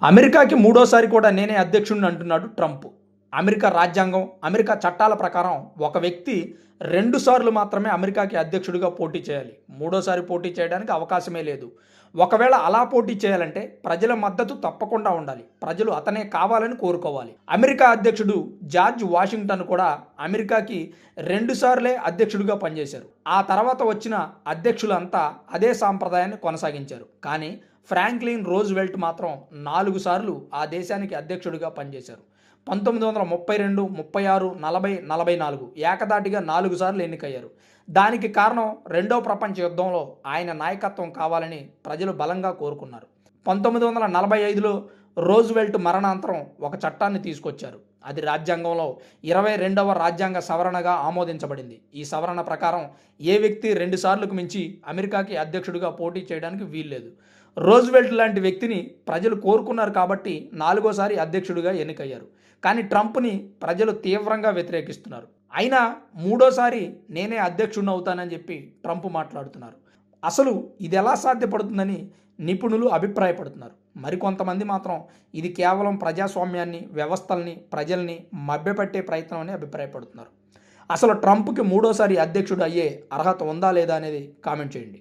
అమెరికాకి మూడోసారి కూడా నేనే అధ్యక్షుడిని అంటున్నాడు ట్రంప్. అమెరికా రాజ్యాంగం, అమెరికా చట్టాల ప్రకారం ఒక వ్యక్తి 2 సార్లు మాత్రమే అమెరికాకి అధ్యక్షుడిగా పోటీ చేయాలి. మూడోసారి పోటీ చేయడానికి అవకాశమే లేదు. ఒకవేళ అలా పోటీ చేయాలంటే ప్రజల మద్దతు తప్పకుండా ఉండాలి. ప్రజలు అతనే కావాలని కోరుకోవాలి. అమెరికా అధ్యక్షుడు జార్జ్ వాషింగ్టన్ కూడా అమెరికాకి 2 సార్లే అధ్యక్షుడిగా పనిచేశారు. ఆ తర్వాత వచ్చిన అధ్యక్షులంతా అదే సాంప్రదాయాన్ని కొనసాగించారు. కానీ ఫ్రాంక్లిన్ రోజ్వెల్ట్ మాత్రం 4 సార్లు ఆ దేశానికి అధ్యక్షుడిగా పనిచేశారు. 1932, 36, 40, 44 ఏకదాటిగా 4 సార్లు ఎన్నికయ్యారు. దానికి కారణం రెండో ప్రపంచ యుద్ధంలో ఆయన నాయకత్వం కావాలని ప్రజలు బలంగా కోరుకున్నారు. 1945లో రోజ్వెల్ట్ మరణాంతరం ఒక చట్టాన్ని తీసుకొచ్చారు. అది రాజ్యాంగంలో 22వ రాజ్యాంగ సవరణగా ఆమోదించబడింది. ఈ సవరణ ప్రకారం ఏ వ్యక్తి 2 సార్లకు మించి అమెరికాకి అధ్యక్షుడిగా పోటీ చేయడానికి వీల్లేదు. రోజ్వెల్ట్ లాంటి వ్యక్తిని ప్రజలు కోరుకున్నారు కాబట్టి 4గోసారి అధ్యక్షుడిగా ఎన్నికయ్యారు. కానీ ట్రంప్ని ప్రజలు తీవ్రంగా వ్యతిరేకిస్తున్నారు. అయినా మూడోసారి నేనే అధ్యక్షుడిని అవుతానని చెప్పి ట్రంప్ మాట్లాడుతున్నారు. అసలు ఇది ఎలా సాధ్యపడుతుందని నిపుణులు అభిప్రాయపడుతున్నారు. మరికొంతమంది మాత్రం ఇది కేవలం ప్రజాస్వామ్యాన్ని, వ్యవస్థల్ని, ప్రజల్ని మభ్యపెట్టే ప్రయత్నం అని అభిప్రాయపడుతున్నారు. అసలు ట్రంప్కి మూడోసారి అధ్యక్షుడు అయ్యే అర్హత ఉందా లేదా అనేది కామెంట్ చేయండి.